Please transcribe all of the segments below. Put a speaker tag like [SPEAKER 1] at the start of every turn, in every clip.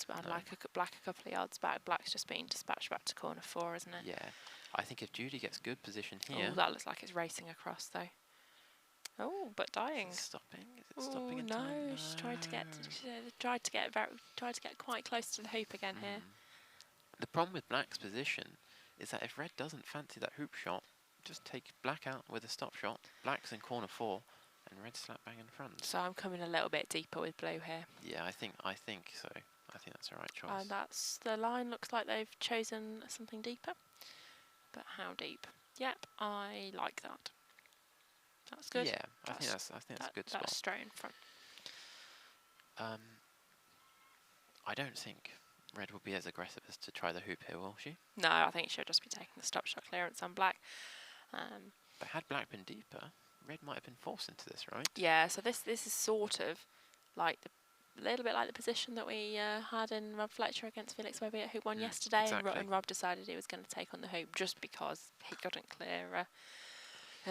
[SPEAKER 1] I'd
[SPEAKER 2] No.
[SPEAKER 1] like black a couple of yards back. Black's just being dispatched back to corner 4, isn't it?
[SPEAKER 2] Yeah. I think if Judy gets good position here...
[SPEAKER 1] Oh, that looks like it's racing across, though. Oh, but dying.
[SPEAKER 2] Is it stopping? Is it stopping in
[SPEAKER 1] no,
[SPEAKER 2] time? No.
[SPEAKER 1] She's tried to get quite close to the hoop again here.
[SPEAKER 2] The problem with Black's position is that if Red doesn't fancy that hoop shot, just take Black out with a stop shot. Black's in corner 4, and Red slap bang in front.
[SPEAKER 1] So I'm coming a little bit deeper with Blue here.
[SPEAKER 2] Yeah, I think so. I think that's the right choice.
[SPEAKER 1] And that's the line. Looks like they've chosen something deeper, but how deep? Yep, I like that. That's good.
[SPEAKER 2] Yeah, I think that's a good spot.
[SPEAKER 1] That's straight in front.
[SPEAKER 2] I don't think Red will be as aggressive as to try the hoop here, will she?
[SPEAKER 1] No, I think she'll just be taking the stop shot clearance on Black.
[SPEAKER 2] But had Black been deeper, Red might have been forced into this, right?
[SPEAKER 1] Yeah, so this is sort of like a little bit like the position that we had in Rob Fletcher against Felix Webby at hoop 1 yesterday,
[SPEAKER 2] exactly.
[SPEAKER 1] and Rob decided he was going to take on the hoop just because he couldn't clear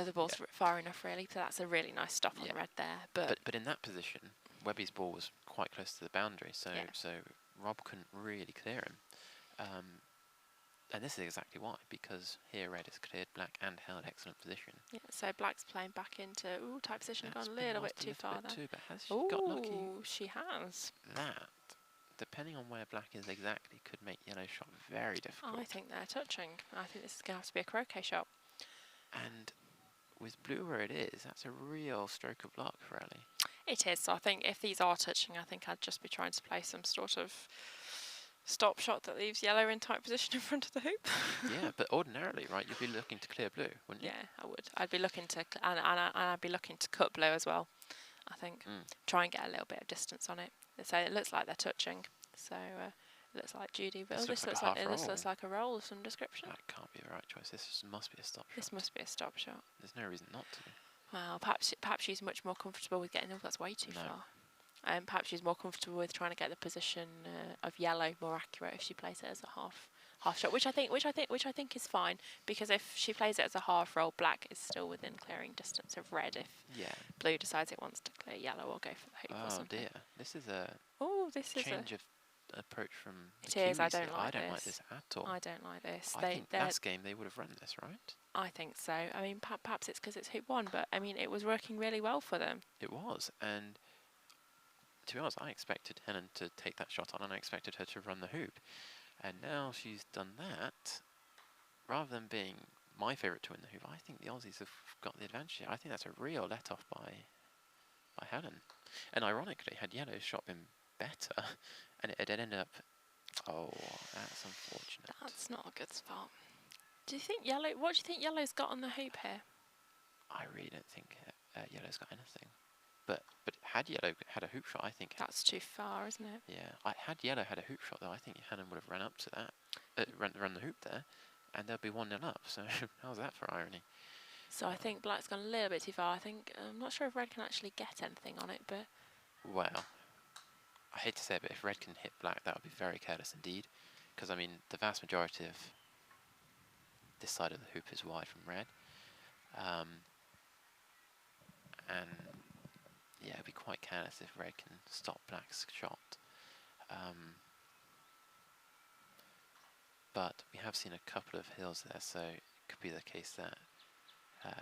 [SPEAKER 1] the ball far enough, really. So that's a really nice stop on Red there.
[SPEAKER 2] But in that position, Webby's ball was quite close to the boundary, so Rob couldn't really clear him. And this is exactly why, because here Red has cleared Black and held excellent position. Yeah,
[SPEAKER 1] so Black's playing back into tight position, gone a little bit too far there.
[SPEAKER 2] But has she got lucky?
[SPEAKER 1] She has.
[SPEAKER 2] That, depending on where Black is exactly, could make Yellow's shot very difficult.
[SPEAKER 1] I think they're touching. I think this is going to have to be a croquet shot.
[SPEAKER 2] And with Blue where it is, that's a real stroke of luck, really.
[SPEAKER 1] It is. So I think if these are touching, I think I'd just be trying to play some sort of stop shot that leaves Yellow in tight position in front of the hoop.
[SPEAKER 2] Yeah, but ordinarily, right, you'd be looking to clear Blue, wouldn't you?
[SPEAKER 1] Yeah, I would. I'd be looking to, and I'd be looking to cut Blue as well. I think try and get a little bit of distance on it. So it looks like they're touching. So it looks like Judy, but this looks like a roll of some description.
[SPEAKER 2] That can't be the right choice. This must be a stop shot.
[SPEAKER 1] This must be a stop shot.
[SPEAKER 2] There's no reason not to.
[SPEAKER 1] Well, perhaps she's much more comfortable with getting. Oh, that's way too far. Perhaps she's more comfortable with trying to get the position of Yellow more accurate if she plays it as a half shot, which I think is fine, because if she plays it as a half roll, Black is still within clearing distance of Red. If Blue decides it wants to clear Yellow or go for the hoop or something.
[SPEAKER 2] Dear, this is a change of approach from the
[SPEAKER 1] It is. I don't
[SPEAKER 2] like this at all.
[SPEAKER 1] I don't like this.
[SPEAKER 2] I think last game they would have run this, right?
[SPEAKER 1] I think so. I mean, perhaps it's because it's hoop 1, but I mean, it was working really well for them.
[SPEAKER 2] It was, and to be honest, I expected Helen to take that shot on, and I expected her to run the hoop. And now she's done that, rather than being my favourite to win the hoop, I think the Aussies have got the advantage here. I think that's a real let-off by Helen. And ironically, had Yellow's shot been better, and it had ended up... Oh, that's unfortunate.
[SPEAKER 1] That's not a good spot. Do you think Yellow... What do you think Yellow's got on the hoop here?
[SPEAKER 2] I really don't think Yellow's got anything. But had Yellow had a hoop shot, I think...
[SPEAKER 1] That's too far, isn't it?
[SPEAKER 2] Yeah. Had Yellow had a hoop shot, though, I think Helen would have run up to that, run the hoop there, and they'll be 1-0 up. So how's that for irony?
[SPEAKER 1] So I think Black's gone a little bit too far. I'm not sure if Red can actually get anything on it, but...
[SPEAKER 2] Well, I hate to say it, but if Red can hit Black, that would be very careless indeed. Because, I mean, the vast majority of this side of the hoop is wide from Red. And... yeah, it'd be quite careless if Red can stop Black's shot. But we have seen a couple of hills there, so it could be the case that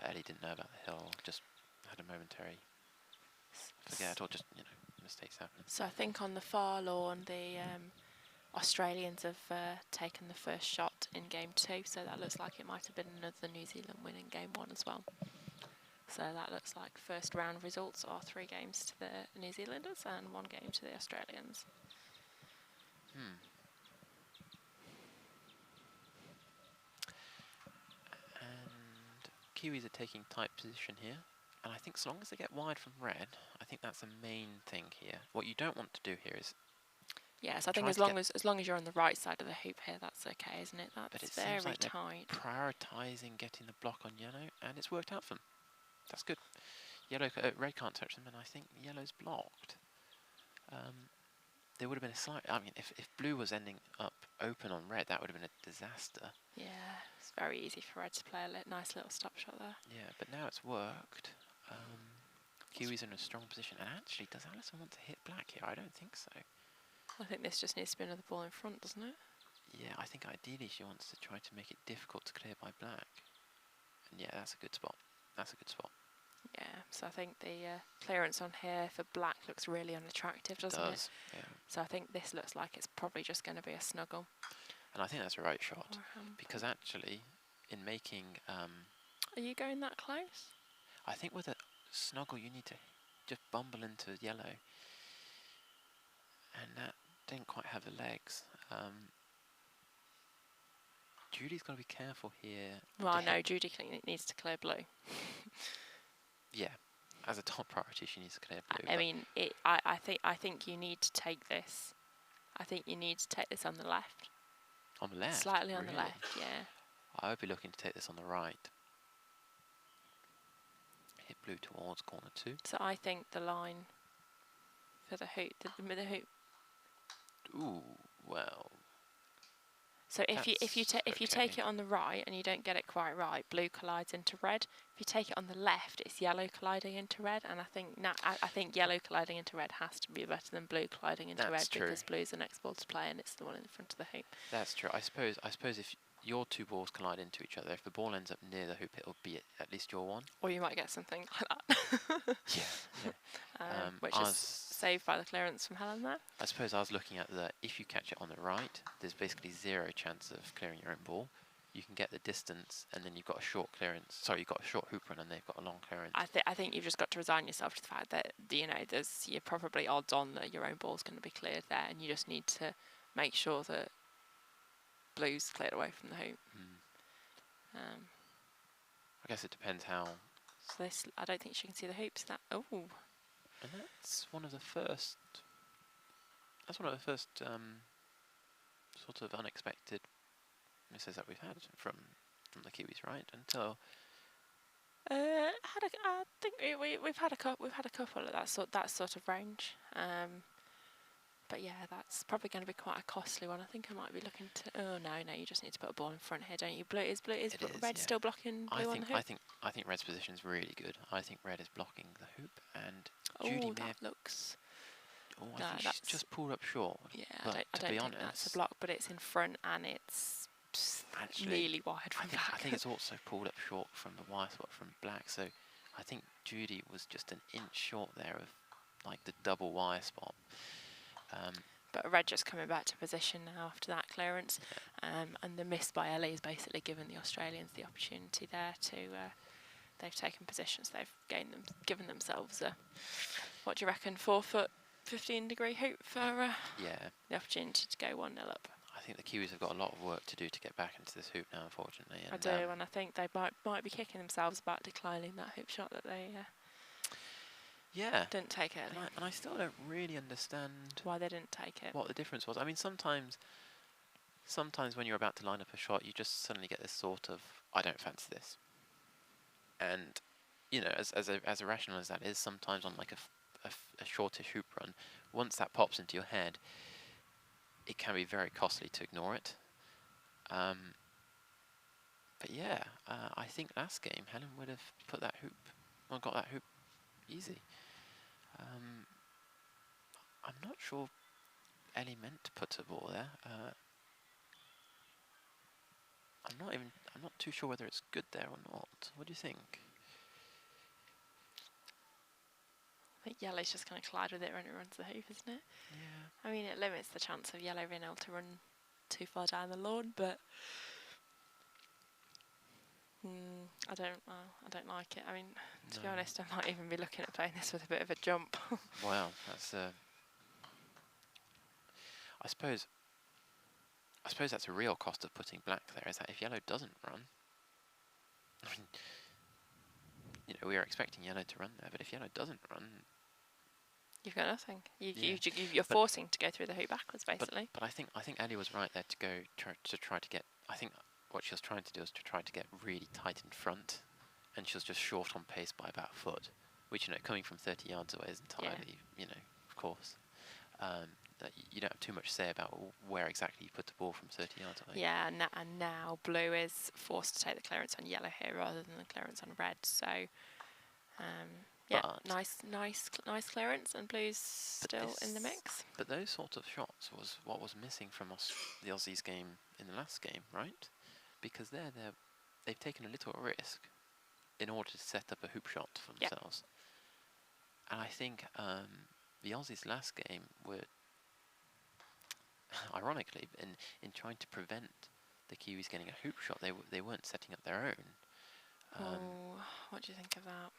[SPEAKER 2] Ellie didn't know about the hill, just had a momentary forget, or just, mistakes happen.
[SPEAKER 1] So I think on the far lawn, the Australians have taken the first shot in game 2, so that looks like it might have been another New Zealand win in game 1 as well. So that looks like first round results are 3 games to the New Zealanders and 1 game to the Australians.
[SPEAKER 2] And Kiwis are taking tight position here. And I think so long as they get wide from Red, I think that's the main thing here. What you don't want to do here is...
[SPEAKER 1] Yes, I think as long as you're on the right side of the hoop here, that's okay, isn't it? That's
[SPEAKER 2] but it
[SPEAKER 1] very
[SPEAKER 2] seems like
[SPEAKER 1] tight.
[SPEAKER 2] They're prioritising getting the block on Yellow, and it's worked out for them. That's good. Red can't touch them, and I think Yellow's blocked. There would have been a slight... I mean, if Blue was ending up open on Red, that would have been a disaster.
[SPEAKER 1] Yeah, it's very easy for Red to play a nice little stop shot there.
[SPEAKER 2] Yeah, but now it's worked. Kiwi's in a strong position. And actually, does Alison want to hit Black here? I don't think so.
[SPEAKER 1] I think this just needs to be another ball in front, doesn't it?
[SPEAKER 2] Yeah, I think ideally she wants to try to make it difficult to clear by black. And yeah, that's a good spot. That's a good spot.
[SPEAKER 1] Yeah, so I think the clearance on here for black looks really unattractive, doesn't it?
[SPEAKER 2] Yeah.
[SPEAKER 1] So I think this looks like it's probably just going to be a snuggle.
[SPEAKER 2] And I think that's a right shot. Because actually, in making...
[SPEAKER 1] Are you going that close?
[SPEAKER 2] I think with a snuggle, you need to just bumble into yellow. And that didn't quite have the legs. Judy's got to be careful here.
[SPEAKER 1] Well, no, Judy needs to clear blue.
[SPEAKER 2] Yeah, as a top priority, she needs to clear blue.
[SPEAKER 1] I mean, I think you need to take this. I think you need to take this on the left.
[SPEAKER 2] On the left?
[SPEAKER 1] Slightly on
[SPEAKER 2] really?
[SPEAKER 1] the left, yeah.
[SPEAKER 2] I would be looking to take this on the right. Hit blue towards corner 2.
[SPEAKER 1] So I think the line for the hoop, the hoop.
[SPEAKER 2] Ooh, well.
[SPEAKER 1] So if you take it on the right and you don't get it quite right, blue collides into red. If you take it on the left, it's yellow colliding into red, and I think yellow colliding into red has to be better than blue colliding into red because blue's the next ball to play and it's the one in front of the hoop. That's
[SPEAKER 2] true. I suppose if your two balls collide into each other, if the ball ends up near the hoop, it'll be at least your one.
[SPEAKER 1] Or you might get something like that.
[SPEAKER 2] Yeah.
[SPEAKER 1] Which is saved by the clearance from Helen there.
[SPEAKER 2] I suppose I was looking at if you catch it on the right, there's basically 0 chance of clearing your own ball. You can get the distance, and then you've got a short clearance. Sorry, you've got a short hoop run, and they've got a long clearance.
[SPEAKER 1] I think you've just got to resign yourself to the fact that you're probably odds on that your own ball's going to be cleared there, and you just need to make sure that blue's cleared away from the hoop.
[SPEAKER 2] I guess it depends how.
[SPEAKER 1] So this, I don't think she can see the hoops. And
[SPEAKER 2] that's one of the first. That's one of the first sort of unexpected misses that we've had from the Kiwis, right? Until
[SPEAKER 1] I think we've had a couple of that sort of range. But yeah, that's probably going to be quite a costly one. I think I might be looking to. Oh no, you just need to put a ball in front here, don't you? Is red still blocking blue on the hoop?
[SPEAKER 2] I think red's position's really good. I think red is blocking the hoop, and Judy
[SPEAKER 1] looks.
[SPEAKER 2] Oh, I think she's just pulled up short.
[SPEAKER 1] Yeah, I don't think that's a block, but it's in front and it's actually really wide from back.
[SPEAKER 2] I think it's also pulled up short from the wire spot from black. So I think Judy was just an inch short there of like the double wire spot.
[SPEAKER 1] But red just coming back to position now after that clearance, and the miss by Ellie has basically given the Australians the opportunity there to. They've taken positions. They've given themselves a, what do you reckon, 4 foot 15-degree hoop for the opportunity to go 1-0 up.
[SPEAKER 2] I think the Kiwis have got a lot of work to do to get back into this hoop now, unfortunately. And
[SPEAKER 1] I do, and I think they might be kicking themselves about declining that hoop shot that they. Didn't take it.
[SPEAKER 2] And I still don't really understand
[SPEAKER 1] why they didn't take it.
[SPEAKER 2] What the difference was. I mean, sometimes when you're about to line up a shot, you just suddenly get this sort of, I don't fancy this. And, as irrational as that is, sometimes on like a shortish hoop run, once that pops into your head, it can be very costly to ignore it. But yeah, I think last game Helen would have got that hoop easy. I'm not sure Ellie meant to put a ball there. I'm not too sure whether it's good there or not. What do you think?
[SPEAKER 1] I think yellow's just going to collide with it when it runs the hoop, isn't it?
[SPEAKER 2] Yeah.
[SPEAKER 1] I mean, it limits the chance of yellow being able to run too far down the lawn, but I don't like it. I mean, to be honest, I might even be looking at playing this with a bit of a jump.
[SPEAKER 2] Well, that's. I suppose that's a real cost of putting black there. Is that if yellow doesn't run, I mean, we are expecting yellow to run there, but if yellow doesn't run,
[SPEAKER 1] you've got nothing. You're forcing to go through the hoop backwards, basically.
[SPEAKER 2] But I think Ellie was right there to try to get. I think what she was trying to do is to try to get really tight in front, and she was just short on pace by about a foot, which coming from 30 yards away is entirely, of course. That you don't have too much to say about where exactly you put the ball from 30 yards away.
[SPEAKER 1] Yeah, and now blue is forced to take the clearance on yellow here rather than the clearance on red. So, Yeah,
[SPEAKER 2] But
[SPEAKER 1] nice clearance, and Blue's still in the mix.
[SPEAKER 2] But those sort of shots was what was missing from the Aussies game in the last game, right? Because they've taken a little risk in order to set up a hoop shot for themselves. And I think the Aussies last game were, ironically, in trying to prevent the Kiwis getting a hoop shot, they weren't setting up their own.
[SPEAKER 1] What do you think of that?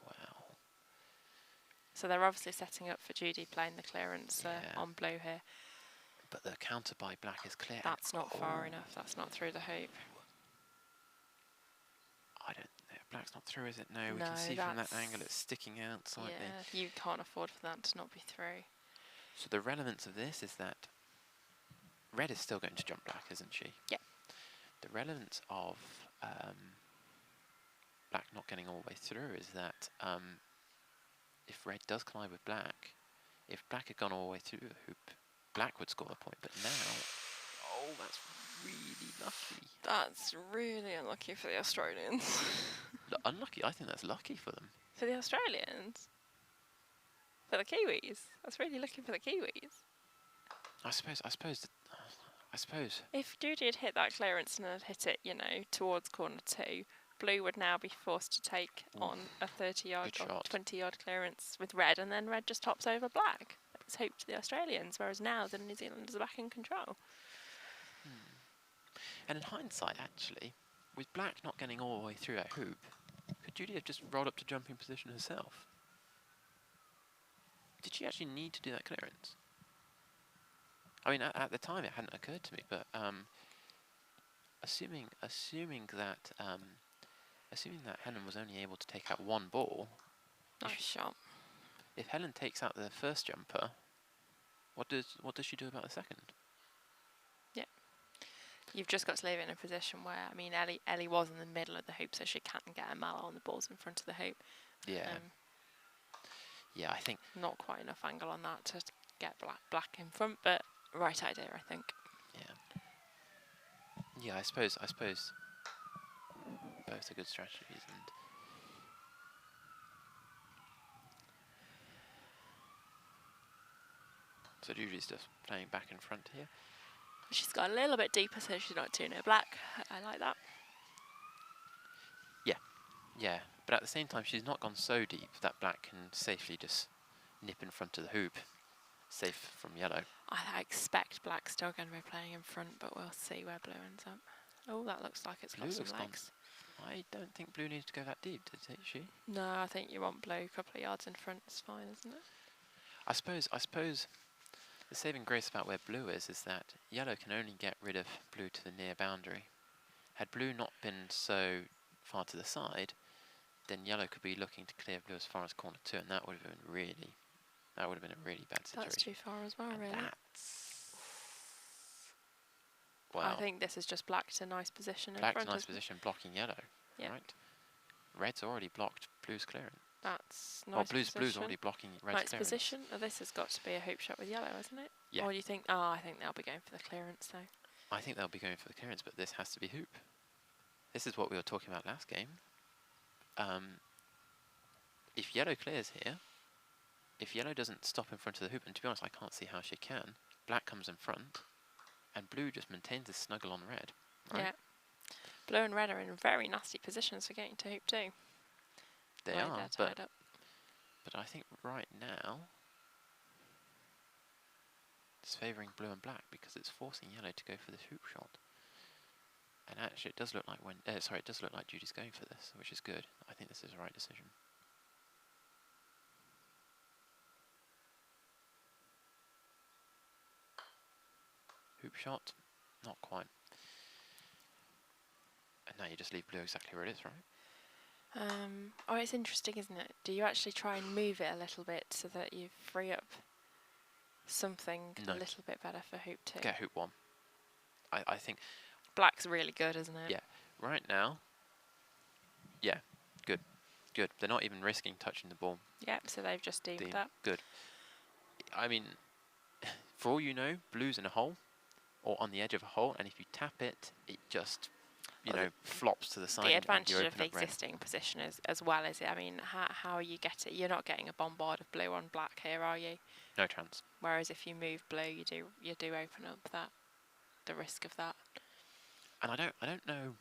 [SPEAKER 2] Wow.
[SPEAKER 1] So they're obviously setting up for Judy playing the clearance on Blue here.
[SPEAKER 2] But the counter by Black is clear.
[SPEAKER 1] That's not far enough. That's not through the hoop.
[SPEAKER 2] I don't know. Black's not through, is it? No, we
[SPEAKER 1] No,
[SPEAKER 2] can see from that angle it's sticking out slightly.
[SPEAKER 1] Yeah, you can't afford for that to not be through.
[SPEAKER 2] So the relevance of this is that Red is still going to jump Black, isn't she?
[SPEAKER 1] Yeah.
[SPEAKER 2] The relevance of Black not getting all the way through is that if Red does collide with Black, if Black had gone all the way through the hoop, Black would score a point. But now, oh, that's really lucky.
[SPEAKER 1] That's really unlucky for the Australians.
[SPEAKER 2] Unlucky? I think that's lucky for them.
[SPEAKER 1] For the Australians? For the Kiwis? That's really lucky for the Kiwis.
[SPEAKER 2] I suppose.
[SPEAKER 1] If Judy had hit that clearance and had hit it, towards corner 2, Blue would now be forced to take on a 30-yard or 20-yard clearance with Red, and then Red just tops over Black. It's hope to the Australians, whereas now the New Zealanders are back in control.
[SPEAKER 2] And in hindsight, actually, with Black not getting all the way through that hoop, could Judy have just rolled up to jumping position herself? Did she actually need to do that clearance? I mean, at the time it hadn't occurred to me, but assuming that Helen was only able to take out one ball.
[SPEAKER 1] Nice shot.
[SPEAKER 2] If Helen takes out the first jumper, what does she do about the second?
[SPEAKER 1] Yeah. You've just got to leave it in a position where, I mean, Ellie was in the middle of the hoop, so she can't get a mallet on the balls in front of the hoop.
[SPEAKER 2] Yeah. Yeah, I think
[SPEAKER 1] not quite enough angle on that to get Black in front, but right idea, I think.
[SPEAKER 2] Yeah. Yeah, I suppose both are good strategies, and so Judy's just playing back in front here.
[SPEAKER 1] She's got a little bit deeper, so she's not too near Black. I like that.
[SPEAKER 2] Yeah, but at the same time, she's not gone so deep that Black can safely just nip in front of the hoop, safe from Yellow.
[SPEAKER 1] I expect Black's still going to be playing in front, but we'll see where Blue ends up. Oh, that looks like it's got some legs.
[SPEAKER 2] I don't think Blue needs to go that deep, did she?
[SPEAKER 1] No, I think you want Blue a couple of yards in front. It's fine, isn't it?
[SPEAKER 2] I suppose the saving grace about where Blue is that Yellow can only get rid of Blue to the near boundary. Had Blue not been so far to the side, then Yellow could be looking to clear Blue as far as corner 2, and that would have been a really bad situation.
[SPEAKER 1] That's too far as well, really.
[SPEAKER 2] Wow.
[SPEAKER 1] I think this is just Black to nice position in
[SPEAKER 2] front.
[SPEAKER 1] Black
[SPEAKER 2] to nice position, blocking Yellow.
[SPEAKER 1] Yeah.
[SPEAKER 2] Right. Red's already blocked Blue's clearance.
[SPEAKER 1] That's nice.
[SPEAKER 2] Blue's already blocking Red's
[SPEAKER 1] nice
[SPEAKER 2] clearance.
[SPEAKER 1] Position. Oh, this has got to be a hoop shot with Yellow, isn't it?
[SPEAKER 2] Yeah.
[SPEAKER 1] Or do you think? Oh, I think they'll be going for the clearance though.
[SPEAKER 2] I think they'll be going for the clearance, but this has to be hoop. This is what we were talking about last game. If Yellow clears here, if Yellow doesn't stop in front of the hoop, and to be honest, I can't see how she can, Black comes in front, and Blue just maintains this snuggle on Red. Right?
[SPEAKER 1] Yeah. Blue and Red are in very nasty positions for getting to hoop 2.
[SPEAKER 2] They
[SPEAKER 1] are,
[SPEAKER 2] but I think right now it's favouring Blue and Black because it's forcing Yellow to go for this hoop shot. And actually, it does look like it does look like Judy's going for this, which is good. I think this is the right decision. Hoop shot, not quite. And now you just leave Blue exactly where it is, right?
[SPEAKER 1] Oh, it's interesting, isn't it? Do you actually try and move it a little bit so that you free up something a little bit better for hoop 2?
[SPEAKER 2] Get hoop 1. I think
[SPEAKER 1] Black's really good, isn't it?
[SPEAKER 2] Yeah. Right now. Yeah. Good. Good. They're not even risking touching the ball.
[SPEAKER 1] Yep. So they've just deemed that.
[SPEAKER 2] Good. I mean, for all you know, Blue's in a hole or on the edge of a hole, and if you tap it, it just you
[SPEAKER 1] Well,
[SPEAKER 2] know, flops to the side.
[SPEAKER 1] The
[SPEAKER 2] and you
[SPEAKER 1] advantage
[SPEAKER 2] open
[SPEAKER 1] of the
[SPEAKER 2] up red.
[SPEAKER 1] existing position is as well is it. I mean, how are you getting? You're not getting a bombard of blue on black here, are you?
[SPEAKER 2] No chance.
[SPEAKER 1] Whereas if you move blue, you do open up the risk of that.
[SPEAKER 2] And I don't know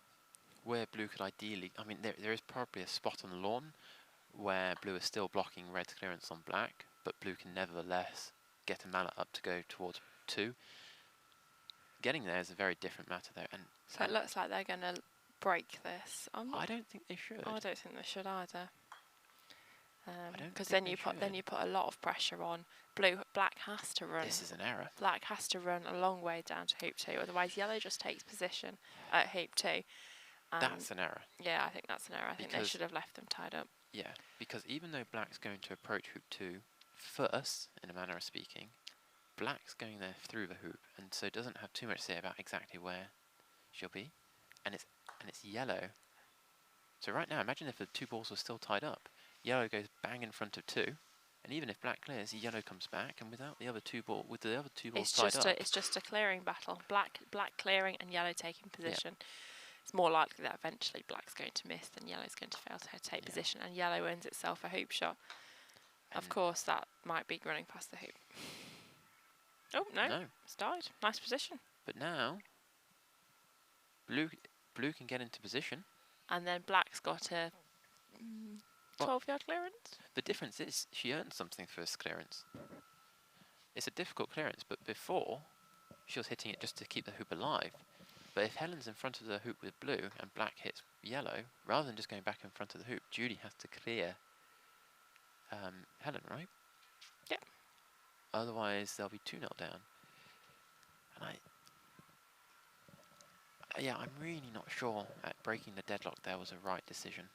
[SPEAKER 2] where blue could ideally. I mean, there is probably a spot on the lawn where blue is still blocking red's clearance on black, but blue can nevertheless get a mallet up to go towards 2. Getting there is a very different matter there, and
[SPEAKER 1] So it looks like they're going to break this.
[SPEAKER 2] I don't think they should.
[SPEAKER 1] I don't think they should either. Because
[SPEAKER 2] think
[SPEAKER 1] then you
[SPEAKER 2] they
[SPEAKER 1] put a lot of pressure on blue. Black has to run.
[SPEAKER 2] This is an error.
[SPEAKER 1] Black has to run a long way down to hoop 2. Otherwise, yellow just takes position at hoop 2.
[SPEAKER 2] That's an error.
[SPEAKER 1] Yeah, I think that's an error. I think they should have left them tied up.
[SPEAKER 2] Yeah, because even though black's going to approach hoop 2 first, in a manner of speaking, black's going there through the hoop, and so doesn't have too much to say about exactly where she'll be. And it's yellow. So right now, imagine if the 2 balls were still tied up. Yellow goes bang in front of 2, and even if black clears, yellow comes back, and without the other 2 balls, with the other 2 balls tied up,
[SPEAKER 1] it's just a clearing battle. Black clearing and yellow taking position. Yeah. It's more likely that eventually black's going to miss than yellow's going to fail to take position, and yellow earns itself a hoop shot. And of course, that might be running past the hoop. Oh no, it's died. Nice position.
[SPEAKER 2] But now, blue can get into position,
[SPEAKER 1] and then black's got a 12-yard clearance.
[SPEAKER 2] The difference is she earned something for this clearance. It's a difficult clearance, but before she was hitting it just to keep the hoop alive. But if Helen's in front of the hoop with blue and black hits yellow, rather than just going back in front of the hoop, Judy has to clear Helen, right?
[SPEAKER 1] Yeah.
[SPEAKER 2] Otherwise, they'll be 2-0 down. And I'm really not sure that breaking the deadlock there was a right decision.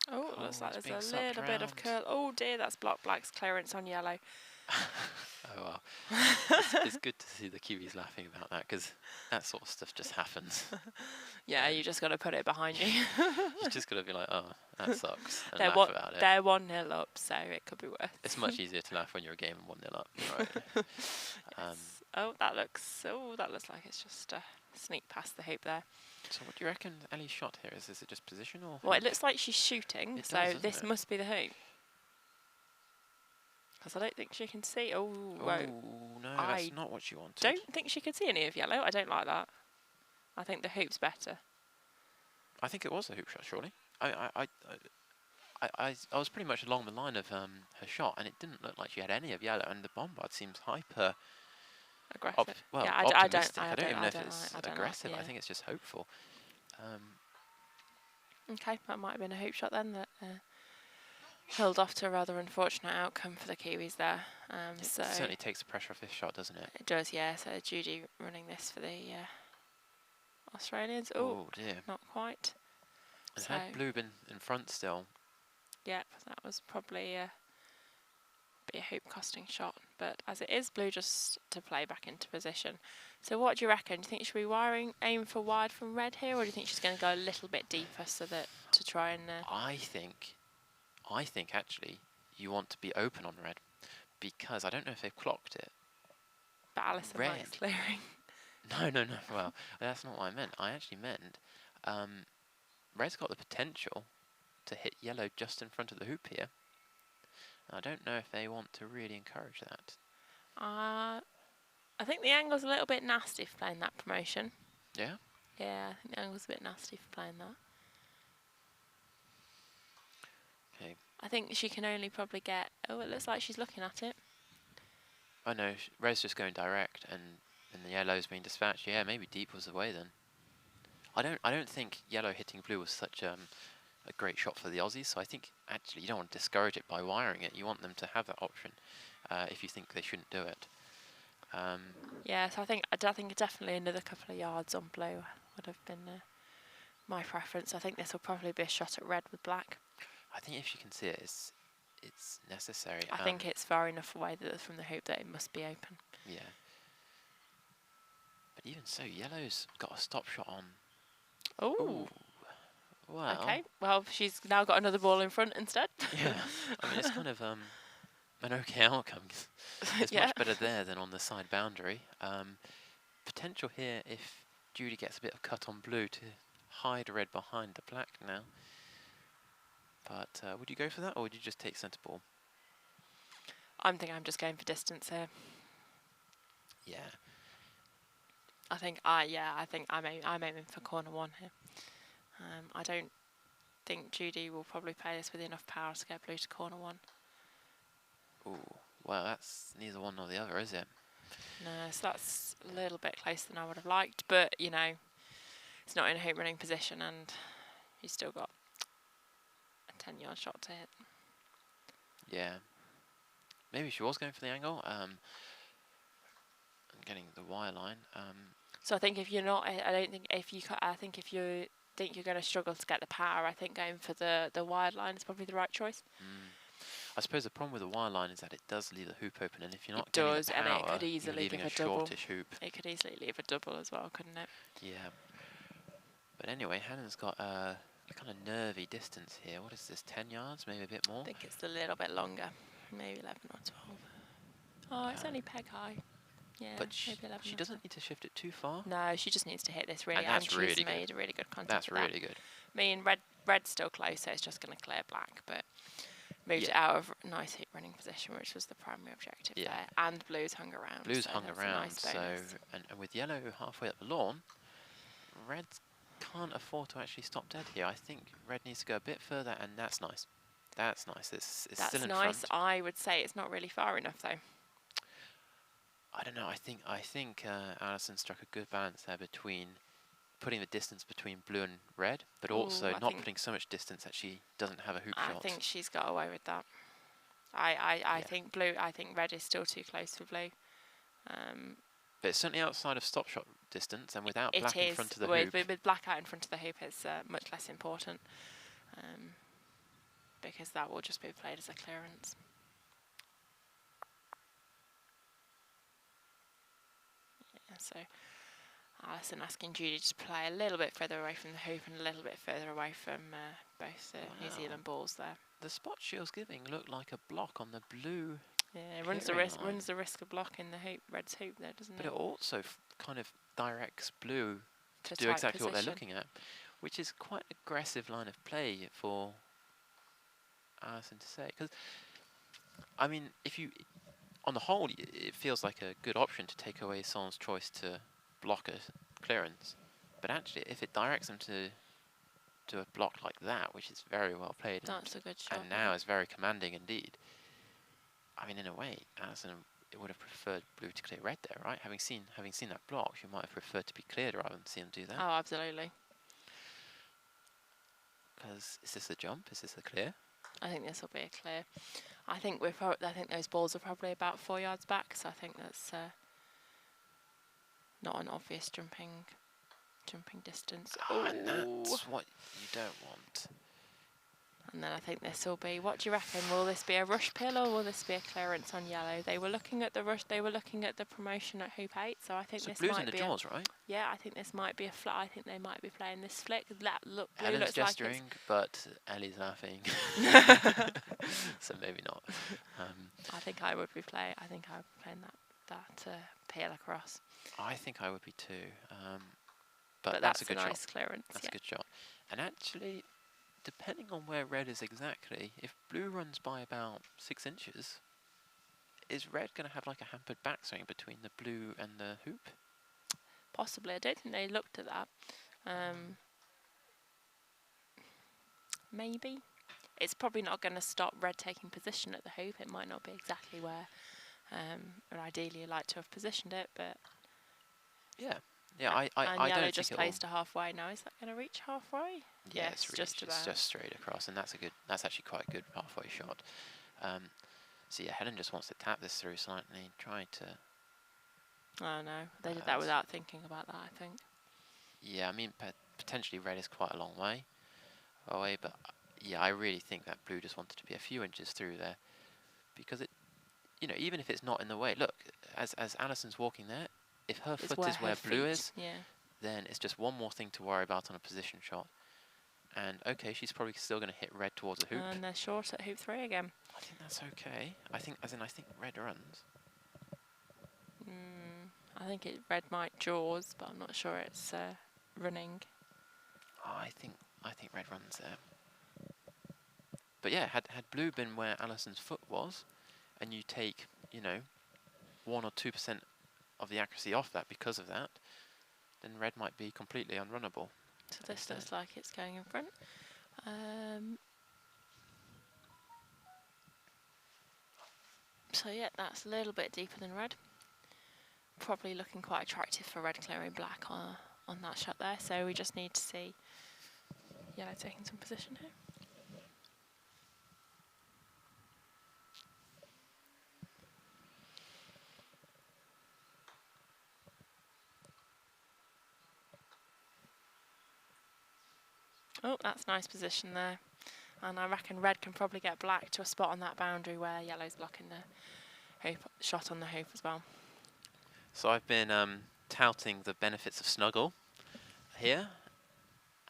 [SPEAKER 1] Oh, it looks like there's a little bit of curl. Oh dear, that's black's clearance on yellow.
[SPEAKER 2] Oh well. It's good to see the Kiwis laughing about that, because that sort of stuff just happens.
[SPEAKER 1] Yeah, you just got to put it behind you.
[SPEAKER 2] You just got to be like, oh, that sucks, and
[SPEAKER 1] they're
[SPEAKER 2] laugh about it.
[SPEAKER 1] They're 1-0 up, so it could be worse.
[SPEAKER 2] It's much easier to laugh when you're a game and 1-0 up, right?
[SPEAKER 1] Yes. That looks like it's just a sneak past the hoop there.
[SPEAKER 2] So what do you reckon Ellie's shot here is? Is it just position or?
[SPEAKER 1] Well, it looks like she's shooting, so this must be the hoop. Because I don't think she can see. Oh,
[SPEAKER 2] no, that's not what she wanted.
[SPEAKER 1] Don't think she could see any of yellow. I don't like that. I think the hoop's better.
[SPEAKER 2] I think it was a hoop shot, surely. I was pretty much along the line of her shot, and it didn't look like she had any of yellow, and the bombard seems hyper
[SPEAKER 1] aggressive.
[SPEAKER 2] Optimistic. I don't even know if it's aggressive. I think it's just hopeful.
[SPEAKER 1] Okay, that might have been a hoop shot then that held off to a rather unfortunate outcome for the Kiwis there. So
[SPEAKER 2] it certainly takes the pressure off this shot, doesn't it?
[SPEAKER 1] It does, yeah. So Judy running this for the Australians.
[SPEAKER 2] Oh dear,
[SPEAKER 1] not quite.
[SPEAKER 2] And had blue been in front still?
[SPEAKER 1] Yep, that was probably be a hoop costing shot. But as it is, blue just to play back into position. So what do you reckon? Do you think she should be aim for wide from red here, or do you think she's going to go a little bit deeper so that to try and?
[SPEAKER 2] I think actually you want to be open on red, because I don't know if they've clocked it.
[SPEAKER 1] But Alison likes clearing.
[SPEAKER 2] No. Well, that's not what I meant. I actually meant red's got the potential to hit yellow just in front of the hoop here. I don't know if they want to really encourage that.
[SPEAKER 1] I think the angle's a little bit nasty for playing that promotion.
[SPEAKER 2] Yeah?
[SPEAKER 1] Yeah, I think the angle's a bit nasty for playing that.
[SPEAKER 2] Okay.
[SPEAKER 1] I think she can only probably get... Oh, it looks like she's looking at it.
[SPEAKER 2] Oh no, red's just going direct, and the yellow's being dispatched. Yeah, maybe deep was the way then. I don't think yellow hitting blue was such a great shot for the Aussies, so I think actually you don't want to discourage it by wiring it. You want them to have that option if you think they shouldn't do it.
[SPEAKER 1] Yeah, so I think definitely another couple of yards on blue would have been my preference. I think this will probably be a shot at red with black.
[SPEAKER 2] I think if you can see it, it's necessary.
[SPEAKER 1] I think it's far enough away from the hoop that it must be open.
[SPEAKER 2] Yeah. But even so, yellow's got a stop shot on.
[SPEAKER 1] Oh.
[SPEAKER 2] Ooh. Well.
[SPEAKER 1] Okay. Well, she's now got another ball in front instead.
[SPEAKER 2] Yeah. I mean, it's kind of an okay outcome. It's
[SPEAKER 1] Yeah.
[SPEAKER 2] much better there than on the side boundary. Potential here if Judy gets a bit of cut on blue to hide red behind the black now. But would you go for that, or would you just take centre ball?
[SPEAKER 1] I'm just going for distance here.
[SPEAKER 2] Yeah.
[SPEAKER 1] I think I'm aiming for corner 1 here. I don't think Judy will probably play this with enough power to get blue to corner 1.
[SPEAKER 2] Ooh, well, that's neither one nor the other, is it?
[SPEAKER 1] No, so that's a little bit closer than I would have liked, but you know, it's not in a hoop running position, and you've still got a 10-yard shot to hit.
[SPEAKER 2] Yeah. Maybe she was going for the angle. Getting the wire line.
[SPEAKER 1] So I think if you're not, I think if you think you're going to struggle to get the power, I think going for the wide line is probably the right choice.
[SPEAKER 2] I suppose the problem with the wire line is that it does leave the hoop open, and if you're not
[SPEAKER 1] It
[SPEAKER 2] getting
[SPEAKER 1] does,
[SPEAKER 2] the
[SPEAKER 1] and
[SPEAKER 2] power,
[SPEAKER 1] it could easily
[SPEAKER 2] you're leaving
[SPEAKER 1] leave
[SPEAKER 2] a
[SPEAKER 1] a double.
[SPEAKER 2] shortish hoop.
[SPEAKER 1] It could easily leave a double as well, couldn't it?
[SPEAKER 2] Yeah. But anyway, Helen's got a kind of nervy distance here. What is this, 10 yards, maybe a bit more?
[SPEAKER 1] I think it's a little bit longer, maybe 11 or 12. Oh, it's only peg high. Yeah,
[SPEAKER 2] but
[SPEAKER 1] maybe 11
[SPEAKER 2] she
[SPEAKER 1] or
[SPEAKER 2] doesn't
[SPEAKER 1] 12.
[SPEAKER 2] need to shift it too far.
[SPEAKER 1] No, she just needs to hit this really,
[SPEAKER 2] And that's
[SPEAKER 1] she's
[SPEAKER 2] really
[SPEAKER 1] made
[SPEAKER 2] good.
[SPEAKER 1] a really good contact.
[SPEAKER 2] That's
[SPEAKER 1] with
[SPEAKER 2] really
[SPEAKER 1] that.
[SPEAKER 2] good.
[SPEAKER 1] I mean, red's still close, so it's just going to clear black, but moved it
[SPEAKER 2] Yeah.
[SPEAKER 1] out of a nice hoop running position, which was the primary objective there. And blue's hung around.
[SPEAKER 2] Blue's
[SPEAKER 1] so
[SPEAKER 2] hung
[SPEAKER 1] that's a
[SPEAKER 2] around,
[SPEAKER 1] nice
[SPEAKER 2] so
[SPEAKER 1] bonus.
[SPEAKER 2] and with yellow halfway up the lawn, red can't afford to actually stop dead here. I think red needs to go a bit further, and that's nice. That's nice. It's
[SPEAKER 1] That's
[SPEAKER 2] still in
[SPEAKER 1] nice.
[SPEAKER 2] front.
[SPEAKER 1] I would say it's not really far enough, though.
[SPEAKER 2] I don't know. I think Alison struck a good balance there between putting the distance between blue and red, but also not putting so much distance that she doesn't have a hoop shot.
[SPEAKER 1] I think she's got away with that. I think blue. I think red is still too close for blue.
[SPEAKER 2] But it's certainly outside of stop shot distance, and without black in front of the
[SPEAKER 1] hoop.
[SPEAKER 2] hoop.
[SPEAKER 1] With black out in front of the hoop, it's much less important because that will just be played as a clearance. Yeah, so Alison asking Judy to play a little bit further away from the hoop and a little bit further away from both New Zealand balls there.
[SPEAKER 2] The spot she was giving looked like a block on the blue.
[SPEAKER 1] Yeah, runs the risk of blocking the hoop, red's hoop there, doesn't it?
[SPEAKER 2] But it also kind of directs blue to do
[SPEAKER 1] tight
[SPEAKER 2] exactly what they're
[SPEAKER 1] position.
[SPEAKER 2] looking at, which is quite an aggressive line of play for Alison to say. Because, I mean, if you, on the whole, it feels like a good option to take away someone's choice to block a clearance. But actually, if it directs them to do a block like that, which is very well played,
[SPEAKER 1] That's a good shot.
[SPEAKER 2] and now is very commanding indeed. I mean, in a way, Alison would have preferred blue to clear red there, right? Having seen that block, she might have preferred to be cleared rather than see him do that.
[SPEAKER 1] Oh, absolutely.
[SPEAKER 2] Because is this a jump? Is this a clear?
[SPEAKER 1] I think this will be a clear. I think those balls are probably about 4 yards back, so I think that's not an obvious jumping distance.
[SPEAKER 2] Oh, and that's what you don't want.
[SPEAKER 1] And then I think this will be. What do you reckon? Will this be a rush pill or will this be a clearance on yellow? They were looking at the rush. They were looking at the promotion at hoop 8. So I think
[SPEAKER 2] so
[SPEAKER 1] this
[SPEAKER 2] blue's
[SPEAKER 1] might
[SPEAKER 2] in the
[SPEAKER 1] be.
[SPEAKER 2] jaws, right?
[SPEAKER 1] Yeah, I think this might be a flick. I think they might be playing this flick. Blue
[SPEAKER 2] Helen's
[SPEAKER 1] looks
[SPEAKER 2] gesturing,
[SPEAKER 1] like
[SPEAKER 2] but Ellie's laughing. So maybe not.
[SPEAKER 1] I think I would be playing. I think I would be playing that peel across.
[SPEAKER 2] I think I would be too. But
[SPEAKER 1] that's
[SPEAKER 2] a good
[SPEAKER 1] nice
[SPEAKER 2] shot.
[SPEAKER 1] clearance.
[SPEAKER 2] That's a good shot. And actually, depending on where red is exactly, if blue runs by about 6 inches, is red going to have like a hampered backswing between the blue and the hoop?
[SPEAKER 1] Possibly. I don't think they looked at that. Maybe. It's probably not going to stop red taking position at the hoop. It might not be exactly where ideally you'd like to have positioned it, but...
[SPEAKER 2] Yeah. Yeah, I
[SPEAKER 1] yellow
[SPEAKER 2] don't
[SPEAKER 1] just
[SPEAKER 2] think
[SPEAKER 1] plays to halfway now. Is that going to reach halfway?
[SPEAKER 2] Yeah,
[SPEAKER 1] yes,
[SPEAKER 2] it's
[SPEAKER 1] just about.
[SPEAKER 2] It's just straight across, and that's actually quite a good halfway shot. So yeah, Helen just wants to tap this through slightly, try to...
[SPEAKER 1] Oh no, they did that without thinking about that, I think.
[SPEAKER 2] Yeah, I mean, potentially red is quite a long way away, but yeah, I really think that blue just wanted to be a few inches through there, because it, even if it's not in the way, look, as Alison's walking there, if her
[SPEAKER 1] It's
[SPEAKER 2] foot is
[SPEAKER 1] her
[SPEAKER 2] where blue
[SPEAKER 1] feet-
[SPEAKER 2] is,
[SPEAKER 1] Yeah.
[SPEAKER 2] then it's just one more thing to worry about on a position shot. And okay, she's probably still going to hit red towards the hoop.
[SPEAKER 1] And they're short at hoop 3 again.
[SPEAKER 2] I think that's okay. I think red runs.
[SPEAKER 1] I think red might jaws, but I'm not sure it's running.
[SPEAKER 2] Oh, I think red runs there. But yeah, had blue been where Alison's foot was, and you take, you know, 1 or 2% of the accuracy off that because of that, then red might be completely unrunnable.
[SPEAKER 1] So this looks like it's going in front. So yeah, that's a little bit deeper than red. Probably looking quite attractive for red clearing black on that shot there. So we just need to see yellow taking some position here. Oh, that's nice position there. And I reckon red can probably get black to a spot on that boundary where yellow's blocking the hoop, shot on the hoop as well.
[SPEAKER 2] So I've been touting the benefits of snuggle here.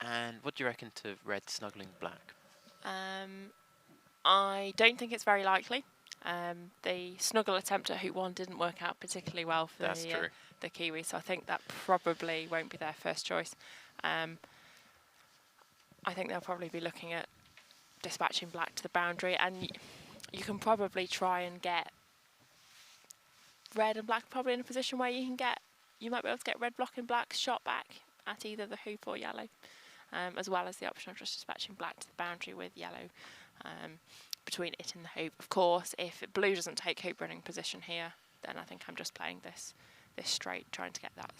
[SPEAKER 2] And what do you reckon to red snuggling black?
[SPEAKER 1] I don't think it's very likely. The snuggle attempt at hoop 1 didn't work out particularly well for the Kiwi, so I think that probably won't be their first choice. I think they'll probably be looking at dispatching black to the boundary, and you can probably try and get red and black probably in a position where you might be able to get red blocking black's shot back at either the hoop or yellow, as well as the option of just dispatching black to the boundary with yellow between it and the hoop. Of course, if blue doesn't take hoop running position here, then I think I'm just playing this straight, trying to get that.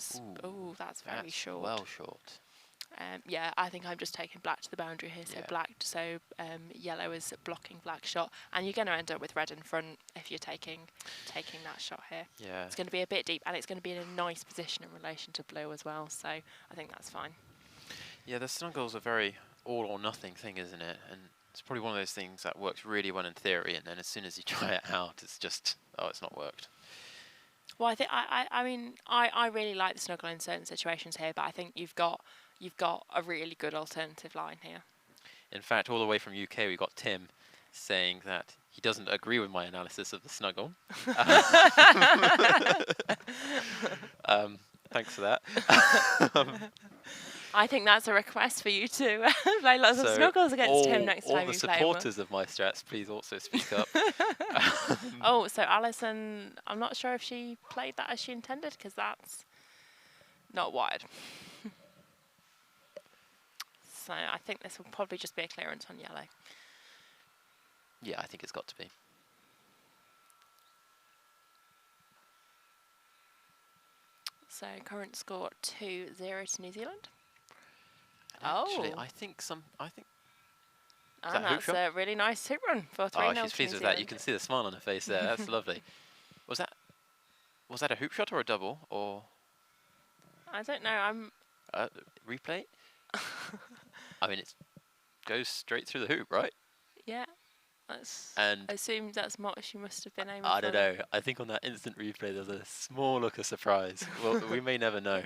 [SPEAKER 1] Oh, that's very short.
[SPEAKER 2] Well short.
[SPEAKER 1] Yeah, I think I'm just taking black to the boundary here. So yellow is blocking black shot, and you're going to end up with red in front if you're taking that shot here.
[SPEAKER 2] Yeah.
[SPEAKER 1] It's going to be a bit deep, and it's going to be in a nice position in relation to blue as well. So I think that's fine.
[SPEAKER 2] Yeah, the snuggle's a very all or nothing thing, isn't it? And it's probably one of those things that works really well in theory, and then as soon as you try it out, it's just, oh, it's not worked.
[SPEAKER 1] Well, I mean, I really like the snuggle in certain situations here, but I think you've got a really good alternative line here.
[SPEAKER 2] In fact, all the way from UK, we got Tim saying that he doesn't agree with my analysis of the snuggle. Thanks for that.
[SPEAKER 1] I think that's a request for you to play lots of snuggles against him next time you play.
[SPEAKER 2] All the supporters of my strats, please also speak up.
[SPEAKER 1] Oh, so Alison, I'm not sure if she played that as she intended, because that's not wide. So I think this will probably just be a clearance on yellow.
[SPEAKER 2] Yeah, I think it's got to be.
[SPEAKER 1] So current score 2-0 to New Zealand.
[SPEAKER 2] Actually, I think.
[SPEAKER 1] And that's a really nice hoop run for 3-0.
[SPEAKER 2] Oh, she's pleased with that. You can see the smile on her face there. That's lovely. Was that a hoop shot or a double, or?
[SPEAKER 1] I don't know.
[SPEAKER 2] Replay. I mean, it goes straight through the hoop, right?
[SPEAKER 1] Yeah. I assume that's what she must have been aiming for.
[SPEAKER 2] I don't know. I think on that instant replay, there's a small look of surprise. Well, we may never know.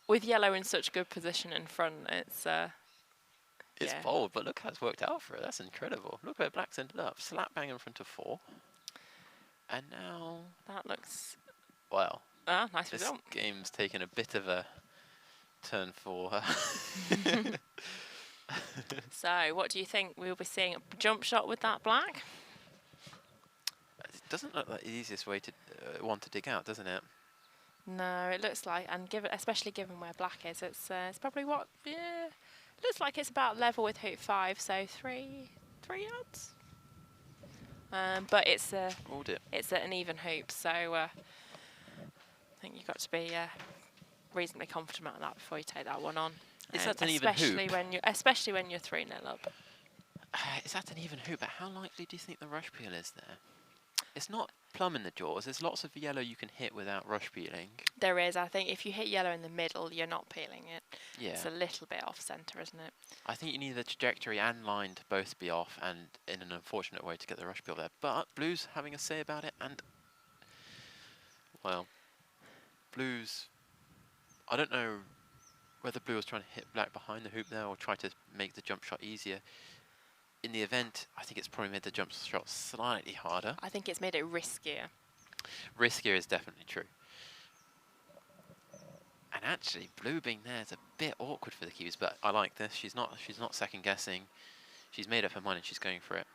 [SPEAKER 1] With yellow in such good position in front, it's
[SPEAKER 2] bold, but look how it's worked out for her. That's incredible. Look where black's ended up. Slap bang in front of 4. And now...
[SPEAKER 1] That looks...
[SPEAKER 2] Well,
[SPEAKER 1] nice
[SPEAKER 2] this
[SPEAKER 1] result.
[SPEAKER 2] game's taken a bit of a turn for her.
[SPEAKER 1] So, what do you think? We'll be seeing a jump shot with that black?
[SPEAKER 2] It doesn't look like the easiest way to want to dig out, doesn't it?
[SPEAKER 1] No, it looks like, and especially given where black is, it's probably what, looks like it's about level with hoop 5, so 3 yards. But it's an even hoop, so I think you've got to be reasonably confident about that before you take that one on.
[SPEAKER 2] Is that an even hoop?
[SPEAKER 1] Especially when you're 3-0 up.
[SPEAKER 2] Is that an even hoop? But how likely do you think the rush peel is there? It's not plumb in the jaws. There's lots of yellow you can hit without rush peeling. There
[SPEAKER 1] is. I think if you hit yellow in the middle, you're not peeling it.
[SPEAKER 2] Yeah.
[SPEAKER 1] It's a little bit off centre, isn't it?
[SPEAKER 2] I think you need the trajectory and line to both be off, and in an unfortunate way to get the rush peel there. But blue's having a say about it, and Well, Blue's... I don't know whether Blue was trying to hit Black behind the hoop there or try to make the jump shot easier. In the event, I think it's probably made the jump shot slightly harder.
[SPEAKER 1] I think it's made it riskier.
[SPEAKER 2] Riskier is definitely true. And actually, Blue being there is a bit awkward for the Kiwis, but I like this. She's not second guessing. She's made up her mind and she's going for it.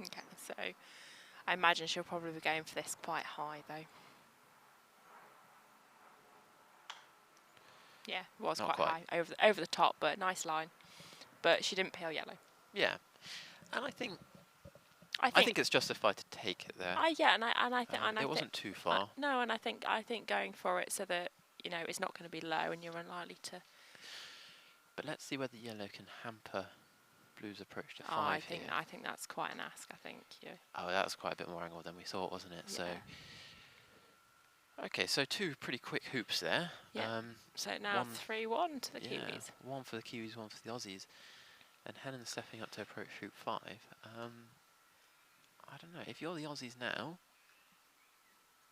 [SPEAKER 1] Okay, so I imagine she'll probably be going for this quite high, though. Yeah, it was
[SPEAKER 2] Not
[SPEAKER 1] quite high, over the top, but nice line. But she didn't peel yellow.
[SPEAKER 2] Yeah, and I think it's justified to take it there.
[SPEAKER 1] Yeah, and I think
[SPEAKER 2] it wasn't too far.
[SPEAKER 1] No, and I think going for it so that it's not going to be low and you're unlikely to.
[SPEAKER 2] But let's see whether yellow can hamper Blue's approach to 5
[SPEAKER 1] I
[SPEAKER 2] here.
[SPEAKER 1] think that's quite an ask. I think. Yeah.
[SPEAKER 2] Oh, that was quite a bit more angle than we thought, wasn't it?
[SPEAKER 1] Yeah.
[SPEAKER 2] So. Okay, so 2 pretty quick hoops there.
[SPEAKER 1] Yeah. So now 3-1 to the Kiwis.
[SPEAKER 2] 1 for the Kiwis, 1 for the Aussies. And Helen stepping up to approach hoop 5. I don't know, if you're the Aussies now,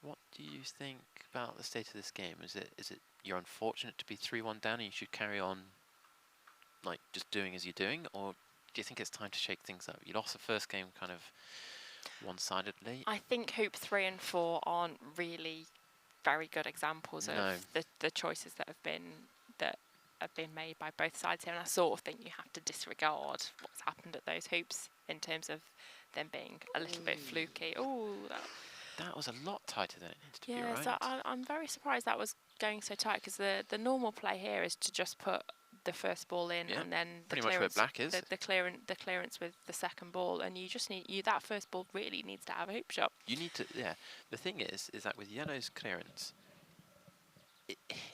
[SPEAKER 2] what do you think about the state of this game? Is it you're unfortunate to be 3-1 down and you should carry on like just doing as you're doing, or do you think it's time to shake things up? You lost the first game kind of one-sidedly.
[SPEAKER 1] I think hoop 3 and 4 aren't really very good examples of the choices that have been made by both sides here, and I sort of think you have to disregard what's happened at those hoops in terms of them being a little bit fluky. Oh,
[SPEAKER 2] that was a lot tighter than it needed to be,
[SPEAKER 1] yeah.
[SPEAKER 2] right?
[SPEAKER 1] So I'm very surprised that was going so tight, because the normal play here is to just put the first ball in and then the
[SPEAKER 2] pretty much where Black is.
[SPEAKER 1] The clearance with the second ball, and you just need that first ball really needs to have a hoop shot.
[SPEAKER 2] You need to, yeah. The thing is that with yellow's clearance,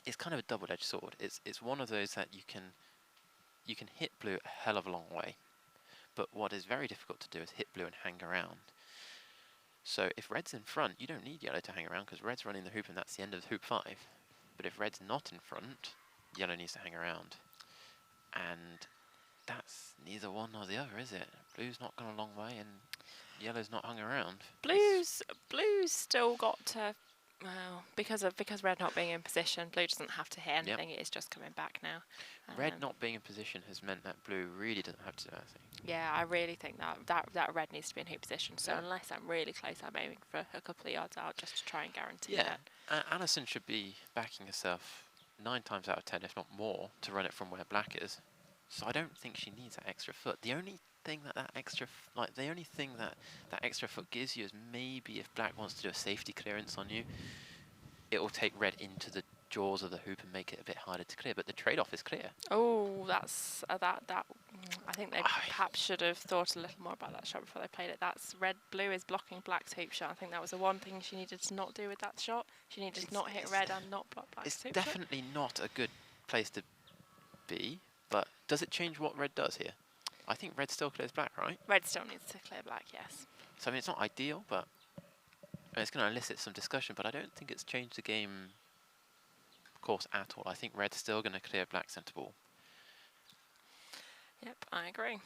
[SPEAKER 2] it's kind of a double-edged sword. It's one of those that you can hit Blue a hell of a long way, but what is very difficult to do is hit Blue and hang around. So if Red's in front, you don't need yellow to hang around because Red's running the hoop and that's the end of hoop 5. But if Red's not in front, yellow needs to hang around. And that's neither one nor the other, is it? Blue's not gone a long way and yellow's not hung around.
[SPEAKER 1] Blue's still got to, well, because Red not being in position, Blue doesn't have to hit anything. It is just coming back now.
[SPEAKER 2] Red not being in position has meant that Blue really doesn't have to do anything.
[SPEAKER 1] Yeah, I really think that Red needs to be in hoop position. So unless I'm really close, I'm aiming for a couple of yards out just to try and guarantee that.
[SPEAKER 2] Alison should be backing herself 9 times out of 10, if not more, to run it from where Black is. So I don't think she needs that extra foot. The only thing that extra foot gives you is maybe if Black wants to do a safety clearance on you, it will take Red into the jaws of the hoop and make it a bit harder to clear. But the trade-off is clear.
[SPEAKER 1] Oh, that's I think they perhaps should have thought a little more about that shot before they played it. That's Blue is blocking Black's hoop shot. I think that was the one thing she needed to not do with that shot. She needed to not hit Red and not block Black's hoop shot.
[SPEAKER 2] It's definitely not a good place to be, but does it change what Red does here? I think Red still clears Black, right?
[SPEAKER 1] Red still needs to clear Black, yes.
[SPEAKER 2] So I mean, it's not ideal, but it's going to elicit some discussion, but I don't think it's changed the game course at all. I think Red's still going to clear Black centre ball.
[SPEAKER 1] Yep, I agree.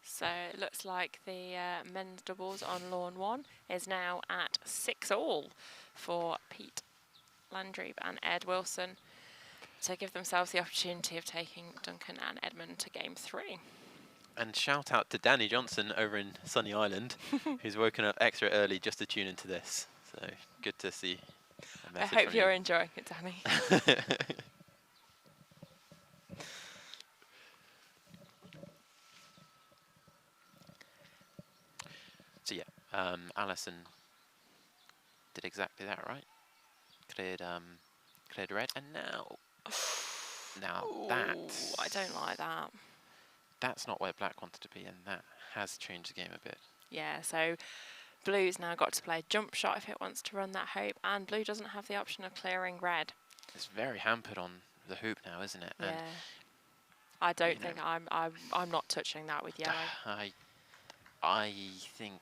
[SPEAKER 1] So it looks like the men's doubles on lawn 1 is now at 6-all for Pete Landry and Ed Wilson to give themselves the opportunity of taking Duncan and Edmund to game 3.
[SPEAKER 2] And shout out to Danny Johnson over in Sunny Island, who's woken up extra early just to tune into this. So good to see a message.
[SPEAKER 1] I hope you're enjoying it, Danny.
[SPEAKER 2] So yeah, Alison did exactly that, right? Cleared Red, and now
[SPEAKER 1] Ooh,
[SPEAKER 2] that
[SPEAKER 1] I don't like that.
[SPEAKER 2] That's not where Black wanted to be, and that has changed the game a bit.
[SPEAKER 1] Yeah, so Blue's now got to play a jump shot if it wants to run that hoop, and Blue doesn't have the option of clearing Red.
[SPEAKER 2] It's very hampered on the hoop now, isn't it?
[SPEAKER 1] Yeah.
[SPEAKER 2] And
[SPEAKER 1] I don't think I'm not touching that with yellow.
[SPEAKER 2] I think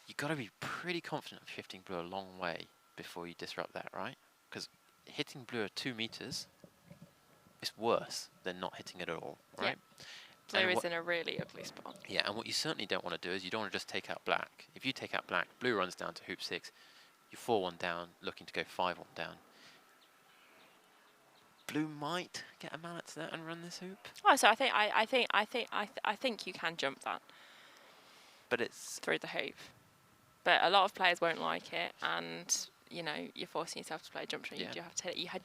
[SPEAKER 2] you've got to be pretty confident of shifting Blue a long way before you disrupt that, right? Because hitting Blue at 2 meters is worse than not hitting it at all, right?
[SPEAKER 1] Blue
[SPEAKER 2] And
[SPEAKER 1] is
[SPEAKER 2] what,
[SPEAKER 1] in a really ugly spot.
[SPEAKER 2] yeah, and what you certainly don't want to do is you don't want to just take out black. If you take out black, blue runs down to hoop 6. You're 4-1 down, looking to go 5-1 down. Blue might get a mallet to that and run this hoop,
[SPEAKER 1] Oh, so I think you can jump that
[SPEAKER 2] but it's
[SPEAKER 1] through the hoop, but a lot of players won't like it, and you know you're forcing yourself to play a jump shot.
[SPEAKER 2] Yeah.
[SPEAKER 1] You do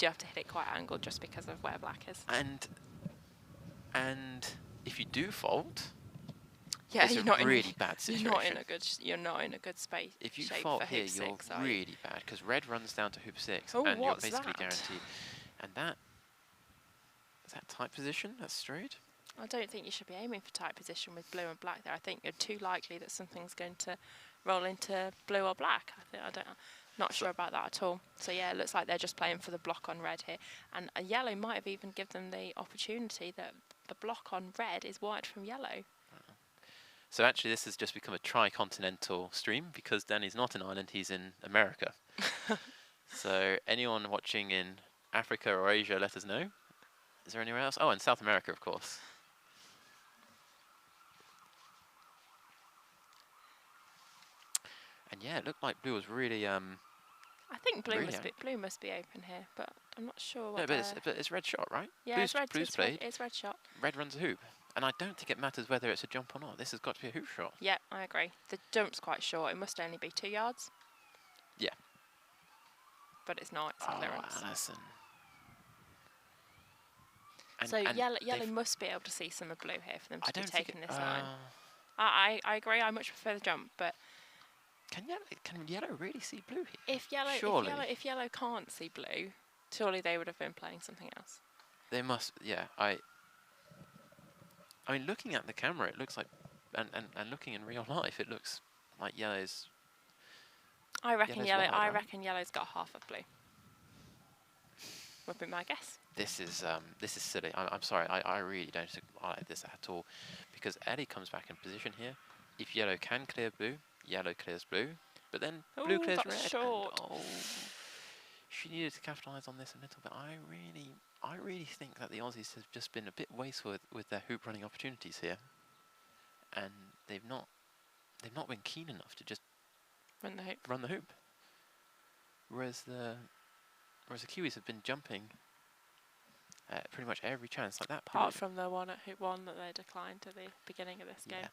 [SPEAKER 1] have to hit it quite angled just because of where black is.
[SPEAKER 2] And if you do fault,
[SPEAKER 1] Yeah,
[SPEAKER 2] it's
[SPEAKER 1] you're
[SPEAKER 2] a
[SPEAKER 1] not
[SPEAKER 2] really
[SPEAKER 1] in,
[SPEAKER 2] bad situation.
[SPEAKER 1] You're not in a good space.
[SPEAKER 2] If you
[SPEAKER 1] shape
[SPEAKER 2] fault
[SPEAKER 1] for
[SPEAKER 2] here,
[SPEAKER 1] hoop
[SPEAKER 2] you're
[SPEAKER 1] 6, are you?
[SPEAKER 2] really bad because red runs down to hoop 6,
[SPEAKER 1] Oh,
[SPEAKER 2] and you're
[SPEAKER 1] what's
[SPEAKER 2] basically
[SPEAKER 1] that?
[SPEAKER 2] guaranteed. And that is that tight position. That's straight.
[SPEAKER 1] I don't think you should be aiming for tight position with blue and black there. I think you're too likely that something's going to roll into blue or black. Not sure about that at all. So yeah, it looks like they're just playing for the block on red here. And a yellow might have even given them the opportunity that the block on red is wide from yellow.
[SPEAKER 2] So actually, this has just become a tri-continental stream because Danny's not in Ireland; he's in America. So anyone watching in Africa or Asia, let us know. Is there anywhere else? Oh, and South America, of course. And yeah, it looked like blue was really
[SPEAKER 1] I think blue
[SPEAKER 2] really
[SPEAKER 1] must be open here, but I'm not sure what.
[SPEAKER 2] no, but it's red shot, right?
[SPEAKER 1] Yeah,
[SPEAKER 2] Blue's,
[SPEAKER 1] it's
[SPEAKER 2] played.
[SPEAKER 1] it's red shot.
[SPEAKER 2] Red runs a hoop, and I don't think it matters whether it's a jump or not. This has got to be a hoop shot.
[SPEAKER 1] Yeah, I agree. The jump's quite short. It must only be 2 yards.
[SPEAKER 2] Yeah.
[SPEAKER 1] But it's not. It's a clearance.
[SPEAKER 2] Alison.
[SPEAKER 1] So yellow must be able to see some of blue here for them to be taking this line. I agree. I much prefer the jump, but
[SPEAKER 2] can yellow really see blue here?
[SPEAKER 1] if yellow can't see blue, surely they would have been playing something else.
[SPEAKER 2] They must. Yeah. I mean, looking at the camera, it looks like, and looking in real life, it looks like yellow's.
[SPEAKER 1] I reckon
[SPEAKER 2] yellow's
[SPEAKER 1] yellow.
[SPEAKER 2] wide,
[SPEAKER 1] I
[SPEAKER 2] right?
[SPEAKER 1] reckon yellow's got half of blue. Would be my guess.
[SPEAKER 2] This is silly. I'm sorry. I really don't like this at all, because Ellie comes back in position here. If yellow can clear blue, yellow clears blue, but then blue clears red.
[SPEAKER 1] Short.
[SPEAKER 2] And, she needed to capitalise on this a little bit. I really think that the Aussies have just been a bit wasteful with their hoop running opportunities here, and they've not been keen enough to just
[SPEAKER 1] run the hoop.
[SPEAKER 2] Whereas the Kiwis have been jumping pretty much every chance like that.
[SPEAKER 1] Apart from the one at hoop 1 that they declined at the beginning of this game.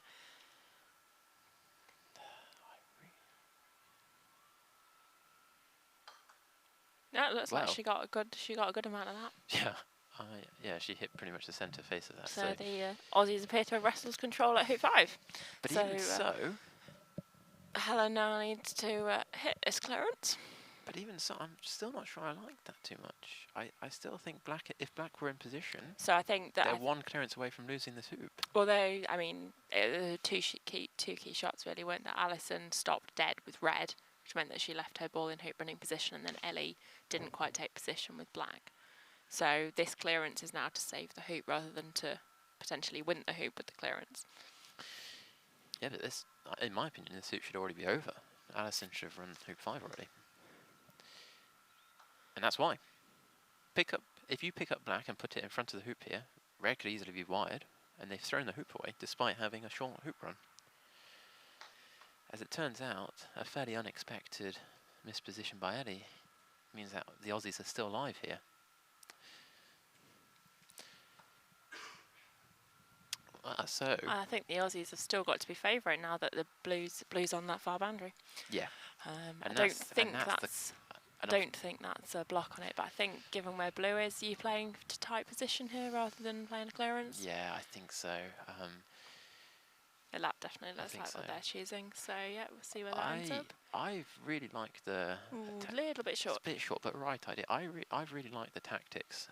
[SPEAKER 1] No, it looks like she got a good amount of that.
[SPEAKER 2] Yeah, she hit pretty much the centre face of that.
[SPEAKER 1] So the Aussies appear to have wrestled control at hoop 5.
[SPEAKER 2] But even so,
[SPEAKER 1] Helen now needs to hit this clearance.
[SPEAKER 2] But even so, I'm still not sure I like that too much. I still think if black were in position,
[SPEAKER 1] so I think that
[SPEAKER 2] they're one clearance away from losing this hoop.
[SPEAKER 1] Although, I mean, two key shots really weren't that Alison stopped dead with red, which meant that she left her ball in hoop running position, and then Ellie didn't quite take position with black. So this clearance is now to save the hoop rather than to potentially win the hoop with the clearance.
[SPEAKER 2] Yeah, but this, in my opinion, this hoop should already be over. Alison should have run hoop 5 already. And that's why. If you pick up black and put it in front of the hoop here, red could easily be wide, and they've thrown the hoop away despite having a short hoop run. As it turns out, a fairly unexpected misposition by Ellie means that the Aussies are still alive here.
[SPEAKER 1] I think the Aussies have still got to be favourite now that the blues on that far boundary.
[SPEAKER 2] Yeah.
[SPEAKER 1] I don't think that's a block on it, but I think given where blue is, you playing to tight position here rather than playing a clearance?
[SPEAKER 2] Yeah, I think so.
[SPEAKER 1] That definitely looks like what they're choosing. So yeah, we'll see where that ends up.
[SPEAKER 2] I've really liked the
[SPEAKER 1] a little bit short.
[SPEAKER 2] It's a bit short, but right idea. I've really liked the tactics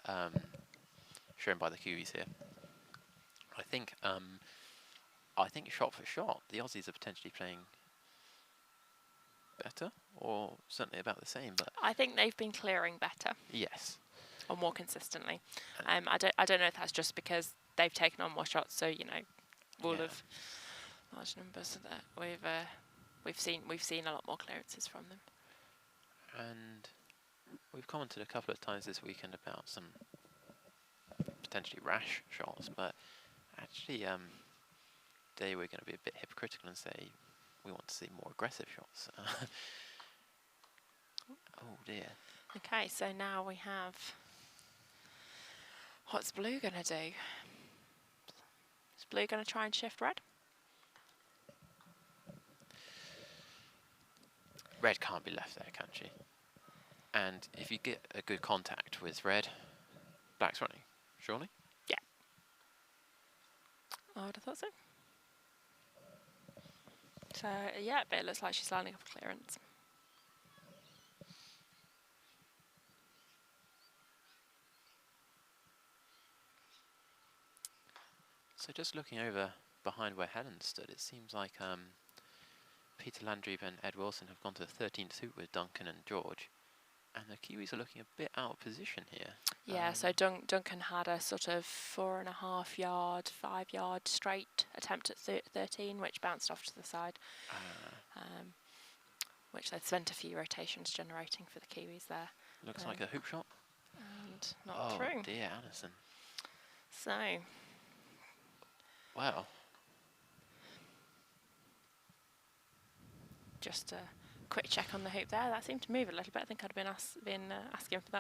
[SPEAKER 2] shown by the Kiwis here. I think shot for shot, the Aussies are potentially playing better, or certainly about the same. But
[SPEAKER 1] I think they've been clearing better.
[SPEAKER 2] Yes.
[SPEAKER 1] Or more consistently. I don't know if that's just because they've taken on more shots, so rule of large numbers that we've seen a lot more clearances from them.
[SPEAKER 2] And we've commented a couple of times this weekend about some potentially rash shots, but Actually, they were going to be a bit hypocritical and say we want to see more aggressive shots. Oh dear.
[SPEAKER 1] Okay, so now we have. What's blue going to do? Is blue going to try and shift red?
[SPEAKER 2] Red can't be left there, can she? And if you get a good contact with red, black's running, surely?
[SPEAKER 1] Yeah. I would have thought so. So, yeah, but it looks like she's lining up a clearance.
[SPEAKER 2] So just looking over behind where Helen stood, it seems like Peter Landry and Ed Wilson have gone to the 13th suit with Duncan and George. And the Kiwis are looking a bit out of position here.
[SPEAKER 1] Yeah, so Duncan had a sort of 4.5 yard, 5 yard straight attempt at 13, which bounced off to the side, which they'd spent a few rotations generating for the Kiwis there.
[SPEAKER 2] Looks like a hoop shot.
[SPEAKER 1] And not through.
[SPEAKER 2] Oh dear, Alison.
[SPEAKER 1] So.
[SPEAKER 2] Wow.
[SPEAKER 1] Just a quick check on the hoop there. That seemed to move a little bit. I think I'd been asking for that.